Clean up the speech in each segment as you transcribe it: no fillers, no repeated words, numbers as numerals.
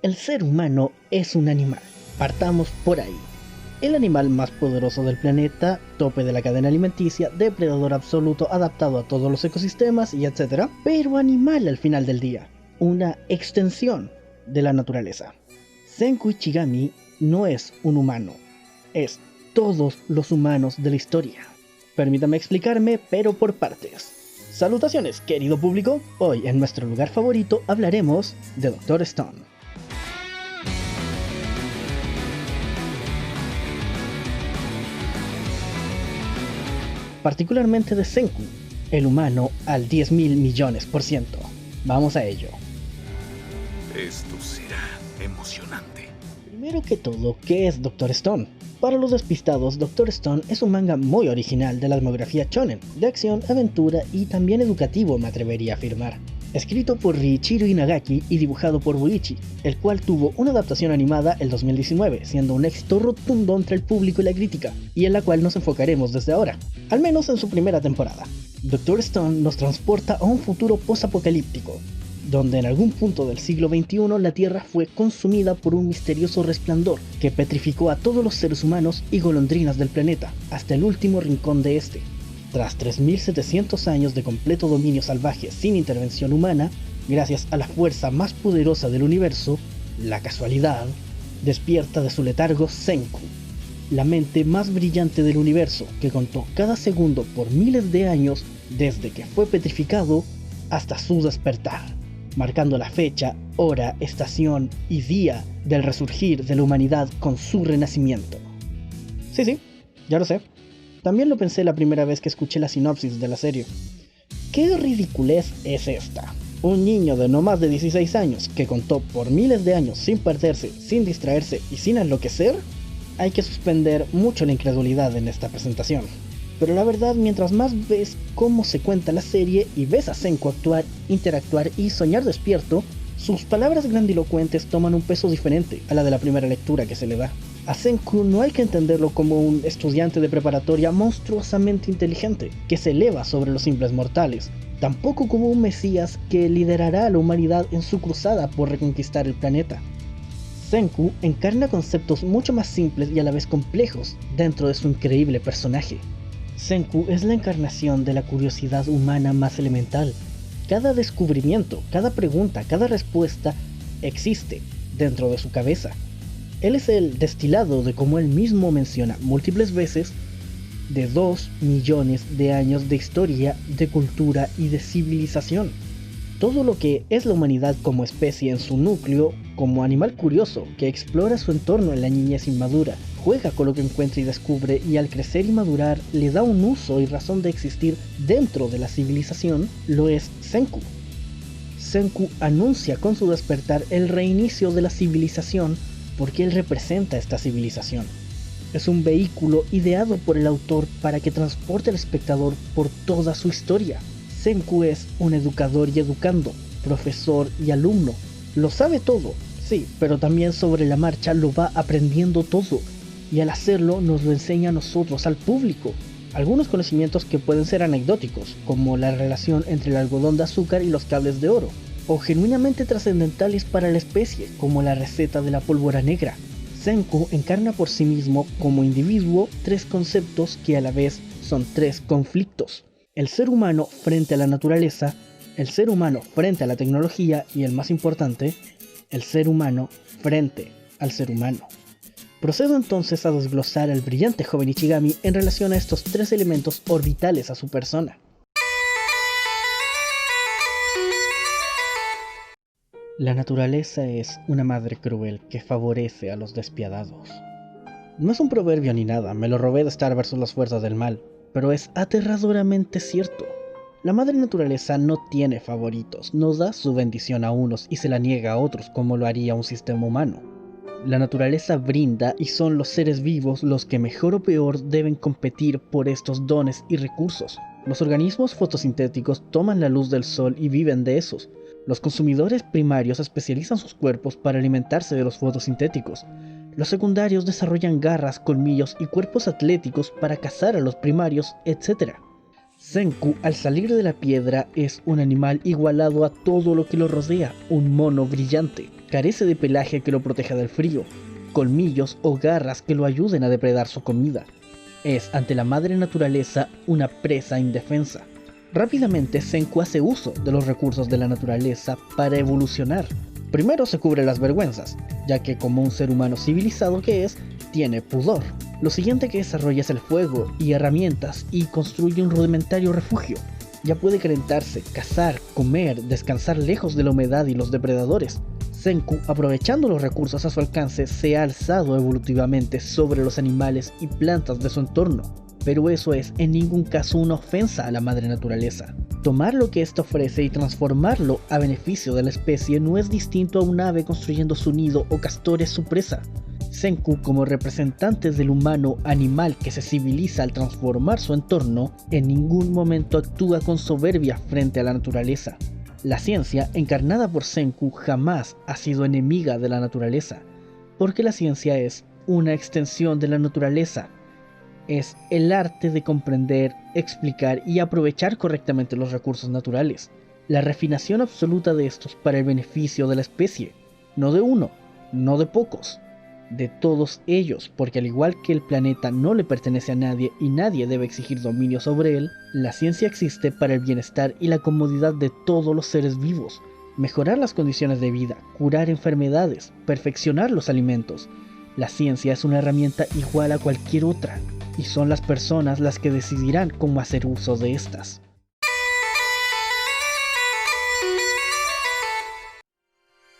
El ser humano es un animal. Partamos por ahí. El animal más poderoso del planeta, tope de la cadena alimenticia, depredador absoluto adaptado a todos los ecosistemas y etc. Pero animal al final del día. Una extensión de la naturaleza. Senku Ichigami no es un humano. Es todos los humanos de la historia. Permítame explicarme, pero por partes. Salutaciones, querido público. Hoy en nuestro lugar favorito hablaremos de Dr. Stone. Particularmente de Senku, el humano al 10.000 millones%. Vamos a ello. Esto será emocionante. Primero que todo, ¿qué es Dr. Stone? Para los despistados, Dr. Stone es un manga muy original de la demografía shonen, de acción, aventura y también educativo, me atrevería a afirmar. Escrito por Riichiro Inagaki y dibujado por Buichi, el cual tuvo una adaptación animada el 2019, siendo un éxito rotundo entre el público y la crítica, y en la cual nos enfocaremos desde ahora, al menos en su primera temporada. Dr. Stone nos transporta a un futuro post-apocalíptico, donde en algún punto del siglo XXI la Tierra fue consumida por un misterioso resplandor que petrificó a todos los seres humanos y golondrinas del planeta, hasta el último rincón de este. Tras 3.700 años de completo dominio salvaje sin intervención humana, gracias a la fuerza más poderosa del universo, la casualidad, despierta de su letargo Senku, la mente más brillante del universo que contó cada segundo por miles de años desde que fue petrificado hasta su despertar, marcando la fecha, hora, estación y día del resurgir de la humanidad con su renacimiento. Sí, ya lo sé. También lo pensé la primera vez que escuché la sinopsis de la serie. ¿Qué ridiculez es esta? Un niño de no más de 16 años que contó por miles de años sin perderse, sin distraerse y sin enloquecer. Hay que suspender mucho la incredulidad en esta presentación. Pero la verdad, mientras más ves cómo se cuenta la serie y ves a Senku actuar, interactuar y soñar despierto, sus palabras grandilocuentes toman un peso diferente a la de la primera lectura que se le da. A Senku no hay que entenderlo como un estudiante de preparatoria monstruosamente inteligente, que se eleva sobre los simples mortales, tampoco como un mesías que liderará a la humanidad en su cruzada por reconquistar el planeta. Senku encarna conceptos mucho más simples y a la vez complejos dentro de su increíble personaje. Senku es la encarnación de la curiosidad humana más elemental. Cada descubrimiento, cada pregunta, cada respuesta existe dentro de su cabeza. Él es el destilado de, como él mismo menciona múltiples veces, de 2 millones de años de historia, de cultura y de civilización. Todo lo que es la humanidad como especie en su núcleo, como animal curioso que explora su entorno en la niñez inmadura, juega con lo que encuentra y descubre, y al crecer y madurar le da un uso y razón de existir dentro de la civilización, lo es Senku. Senku anuncia con su despertar el reinicio de la civilización porque él representa esta civilización. Es un vehículo ideado por el autor para que transporte al espectador por toda su historia. Senku es un educador y educando, profesor y alumno. Lo sabe todo, sí, pero también sobre la marcha lo va aprendiendo todo, y al hacerlo nos lo enseña a nosotros, al público. Algunos conocimientos que pueden ser anecdóticos, como la relación entre el algodón de azúcar y los cables de oro, o genuinamente trascendentales para la especie, como la receta de la pólvora negra. Senku encarna por sí mismo, como individuo, 3 conceptos que a la vez son 3 conflictos: el ser humano frente a la naturaleza, el ser humano frente a la tecnología y, el más importante, el ser humano frente al ser humano. Procedo entonces a desglosar al brillante joven Ichigami en relación a estos 3 elementos orbitales a su persona. La naturaleza es una madre cruel que favorece a los despiadados. No es un proverbio ni nada, me lo robé de Star vs. Las fuerzas del mal, pero es aterradoramente cierto. La madre naturaleza no tiene favoritos, no da su bendición a unos y se la niega a otros como lo haría un sistema humano. La naturaleza brinda y son los seres vivos los que mejor o peor deben competir por estos dones y recursos. Los organismos fotosintéticos toman la luz del sol y viven de esos. Los consumidores primarios especializan sus cuerpos para alimentarse de los fotosintéticos. Los secundarios desarrollan garras, colmillos y cuerpos atléticos para cazar a los primarios, etc. Senku, al salir de la piedra, es un animal igualado a todo lo que lo rodea, un mono brillante. carece de pelaje que lo proteja del frío, colmillos o garras que lo ayuden a depredar su comida. Es, ante la madre naturaleza, una presa indefensa. Rápidamente Senku hace uso de los recursos de la naturaleza para evolucionar. Primero se cubre las vergüenzas, ya que como un ser humano civilizado que es, tiene pudor. Lo siguiente que desarrolla es el fuego y herramientas y construye un rudimentario refugio. Ya puede calentarse, cazar, comer, descansar lejos de la humedad y los depredadores. Senku, aprovechando los recursos a su alcance, se ha alzado evolutivamente sobre los animales y plantas de su entorno, pero eso es en ningún caso una ofensa a la madre naturaleza. Tomar lo que ésta ofrece y transformarlo a beneficio de la especie no es distinto a un ave construyendo su nido o castores su presa. Senku, como representantes del humano animal que se civiliza al transformar su entorno, en ningún momento actúa con soberbia frente a la naturaleza. La ciencia, encarnada por Senku, jamás ha sido enemiga de la naturaleza, porque la ciencia es una extensión de la naturaleza. Es el arte de comprender, explicar y aprovechar correctamente los recursos naturales, la refinación absoluta de estos para el beneficio de la especie, no de uno, no de pocos, de todos ellos, porque al igual que el planeta no le pertenece a nadie y nadie debe exigir dominio sobre él, la ciencia existe para el bienestar y la comodidad de todos los seres vivos, mejorar las condiciones de vida, curar enfermedades, perfeccionar los alimentos. La ciencia es una herramienta igual a cualquier otra, y son las personas las que decidirán cómo hacer uso de estas.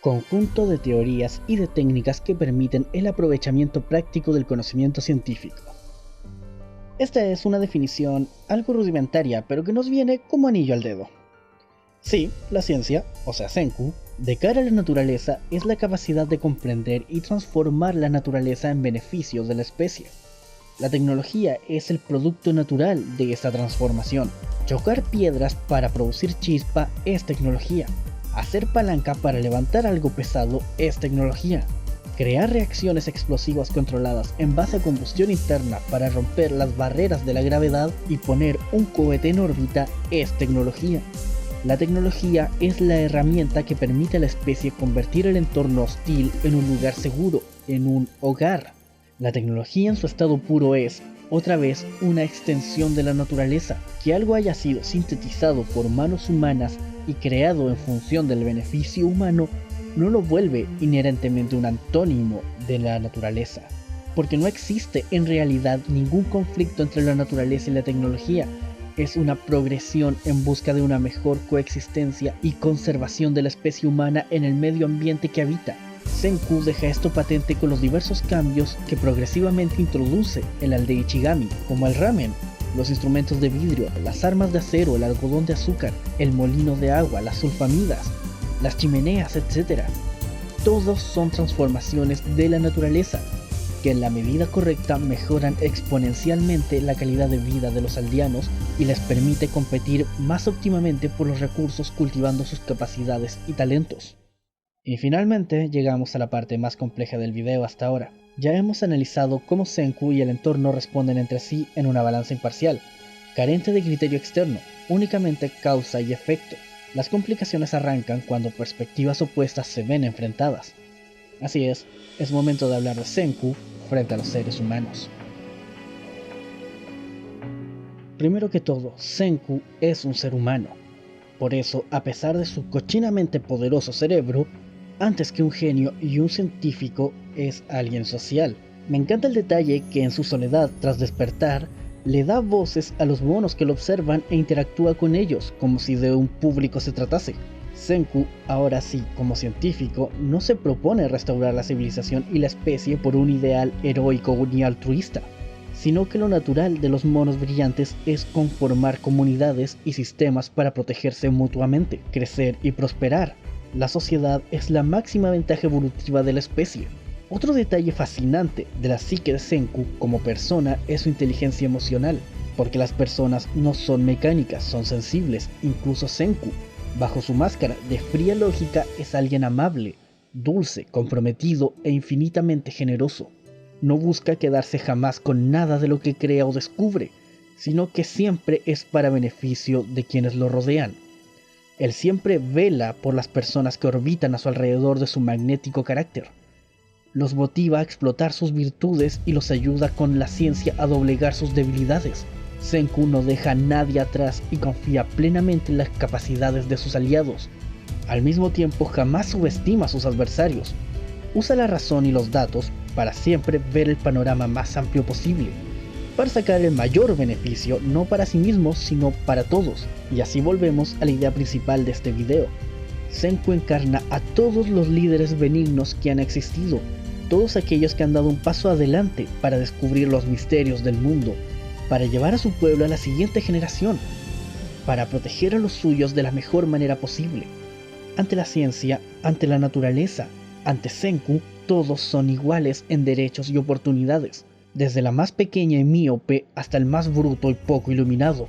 Conjunto de teorías y de técnicas que permiten el aprovechamiento práctico del conocimiento científico. Esta es una definición algo rudimentaria, pero que nos viene como anillo al dedo. Sí, la ciencia, o sea Senku, de cara a la naturaleza es la capacidad de comprender y transformar la naturaleza en beneficio de la especie. La tecnología es el producto natural de esta transformación. Chocar piedras para producir chispa es tecnología. Hacer palanca para levantar algo pesado es tecnología. Crear reacciones explosivas controladas en base a combustión interna para romper las barreras de la gravedad y poner un cohete en órbita es tecnología. La tecnología es la herramienta que permite a la especie convertir el entorno hostil en un lugar seguro, en un hogar. La tecnología en su estado puro es, otra vez, una extensión de la naturaleza. Que algo haya sido sintetizado por manos humanas y creado en función del beneficio humano no lo vuelve inherentemente un antónimo de la naturaleza, porque no existe en realidad ningún conflicto entre la naturaleza y la tecnología. Es una progresión en busca de una mejor coexistencia y conservación de la especie humana en el medio ambiente que habita. Senku deja esto patente con los diversos cambios que progresivamente introduce en la aldea Ichigami, como el ramen, los instrumentos de vidrio, las armas de acero, el algodón de azúcar, el molino de agua, las sulfamidas, las chimeneas, etc. Todos son transformaciones de la naturaleza, que en la medida correcta mejoran exponencialmente la calidad de vida de los aldeanos y les permite competir más óptimamente por los recursos cultivando sus capacidades y talentos. Y finalmente llegamos a la parte más compleja del video hasta ahora. Ya hemos analizado cómo Senku y el entorno responden entre sí en una balanza imparcial, carente de criterio externo, únicamente causa y efecto. Las complicaciones arrancan cuando perspectivas opuestas se ven enfrentadas. Así es momento de hablar de Senku frente a los seres humanos. Primero que todo, Senku es un ser humano. Por eso, a pesar de su cochinamente poderoso cerebro, antes que un genio y un científico, es alguien social. Me encanta el detalle que en su soledad tras despertar, le da voces a los monos que lo observan e interactúa con ellos como si de un público se tratase. Senku, ahora sí, como científico, no se propone restaurar la civilización y la especie por un ideal heroico ni altruista, sino que lo natural de los monos brillantes es conformar comunidades y sistemas para protegerse mutuamente, crecer y prosperar. La sociedad es la máxima ventaja evolutiva de la especie. Otro detalle fascinante de la psique de Senku como persona es su inteligencia emocional, porque las personas no son mecánicas, son sensibles, incluso Senku. Bajo su máscara de fría lógica es alguien amable, dulce, comprometido e infinitamente generoso. No busca quedarse jamás con nada de lo que crea o descubre, sino que siempre es para beneficio de quienes lo rodean. Él siempre vela por las personas que orbitan a su alrededor de su magnético carácter. Los motiva a explotar sus virtudes y los ayuda con la ciencia a doblegar sus debilidades. Senku no deja a nadie atrás y confía plenamente en las capacidades de sus aliados. Al mismo tiempo, jamás subestima a sus adversarios. Usa la razón y los datos para siempre ver el panorama más amplio posible, para sacar el mayor beneficio no para sí mismo sino para todos. Y así volvemos a la idea principal de este video. Senku encarna a todos los líderes benignos que han existido, todos aquellos que han dado un paso adelante para descubrir los misterios del mundo, para llevar a su pueblo a la siguiente generación, para proteger a los suyos de la mejor manera posible. Ante la ciencia, ante la naturaleza, ante Senku, todos son iguales en derechos y oportunidades, desde la más pequeña y míope hasta el más bruto y poco iluminado.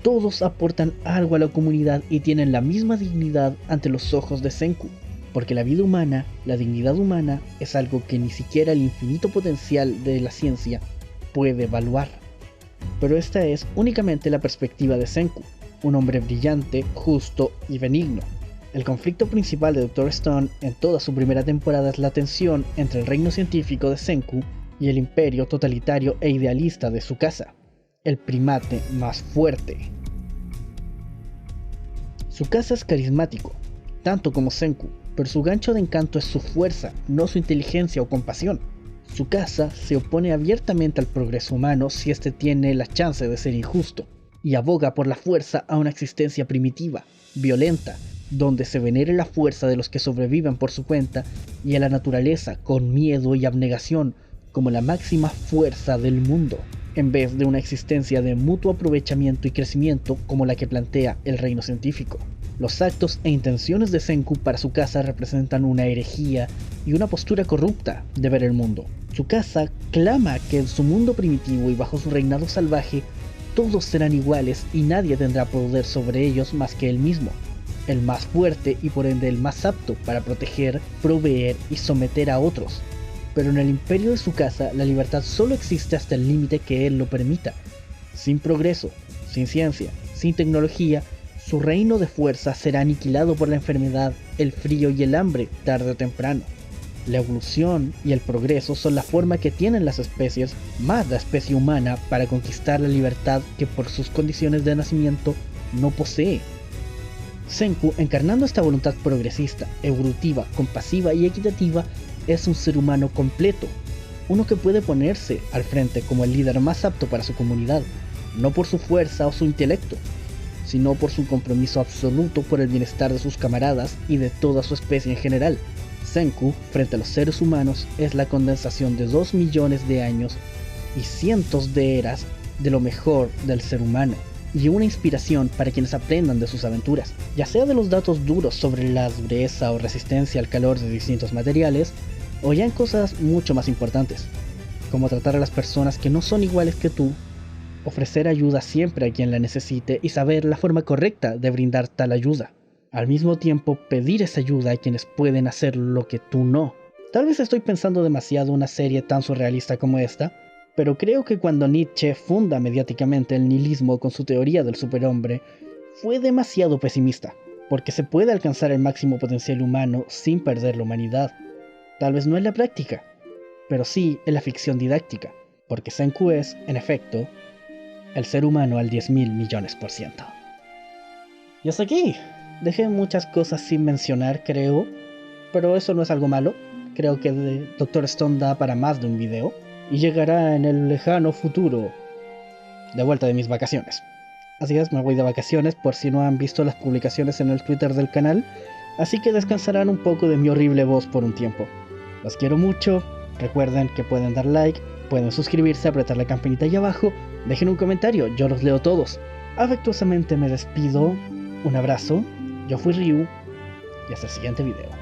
Todos aportan algo a la comunidad y tienen la misma dignidad ante los ojos de Senku, porque la vida humana, la dignidad humana, es algo que ni siquiera el infinito potencial de la ciencia puede evaluar. Pero esta es únicamente la perspectiva de Senku, un hombre brillante, justo y benigno. El conflicto principal de Dr. Stone en toda su primera temporada es la tensión entre el reino científico de Senku y el imperio totalitario e idealista de Tsukasa, el primate más fuerte. Tsukasa es carismático, tanto como Senku, pero su gancho de encanto es su fuerza, no su inteligencia o compasión. Tsukasa se opone abiertamente al progreso humano si éste tiene la chance de ser injusto, y aboga por la fuerza a una existencia primitiva, violenta, donde se venere la fuerza de los que sobreviven por su cuenta y a la naturaleza con miedo y abnegación como la máxima fuerza del mundo, en vez de una existencia de mutuo aprovechamiento y crecimiento como la que plantea el reino científico. Los actos e intenciones de Senku para Tsukasa representan una herejía y una postura corrupta de ver el mundo. Tsukasa clama que en su mundo primitivo y bajo su reinado salvaje todos serán iguales y nadie tendrá poder sobre ellos más que él mismo, el más fuerte y por ende el más apto para proteger, proveer y someter a otros. Pero en el imperio de Tsukasa la libertad solo existe hasta el límite que él lo permita. Sin progreso, sin ciencia, sin tecnología, su reino de fuerza será aniquilado por la enfermedad, el frío y el hambre tarde o temprano. La evolución y el progreso son la forma que tienen las especies, más la especie humana, para conquistar la libertad que por sus condiciones de nacimiento no posee. Senku, encarnando esta voluntad progresista, evolutiva, compasiva y equitativa, es un ser humano completo, uno que puede ponerse al frente como el líder más apto para su comunidad, no por su fuerza o su intelecto, sino por su compromiso absoluto por el bienestar de sus camaradas y de toda su especie en general. Senku, frente a los seres humanos, es la condensación de 2 millones de años y cientos de eras de lo mejor del ser humano, y una inspiración para quienes aprendan de sus aventuras, ya sea de los datos duros sobre la dureza o resistencia al calor de distintos materiales, o ya en cosas mucho más importantes, como tratar a las personas que no son iguales que tú, ofrecer ayuda siempre a quien la necesite y saber la forma correcta de brindar tal ayuda. Al mismo tiempo, pedir esa ayuda a quienes pueden hacer lo que tú no. Tal vez estoy pensando demasiado una serie tan surrealista como esta, pero creo que cuando Nietzsche funda mediáticamente el nihilismo con su teoría del superhombre, fue demasiado pesimista, porque se puede alcanzar el máximo potencial humano sin perder la humanidad. Tal vez no en la práctica, pero sí en la ficción didáctica, porque Senku es, en efecto, el ser humano al 10.000 millones%. Y hasta aquí. Dejé muchas cosas sin mencionar, creo, pero eso no es algo malo. Creo que Dr. Stone da para más de un video, y llegará en el lejano futuro, de vuelta de mis vacaciones. Así es, me voy de vacaciones por si no han visto las publicaciones en el Twitter del canal, así que descansarán un poco de mi horrible voz por un tiempo. Los quiero mucho, recuerden que pueden dar like, pueden suscribirse, apretar la campanita ahí abajo, dejen un comentario, yo los leo todos. Afectuosamente me despido, un abrazo, yo fui Ryu, y hasta el siguiente video.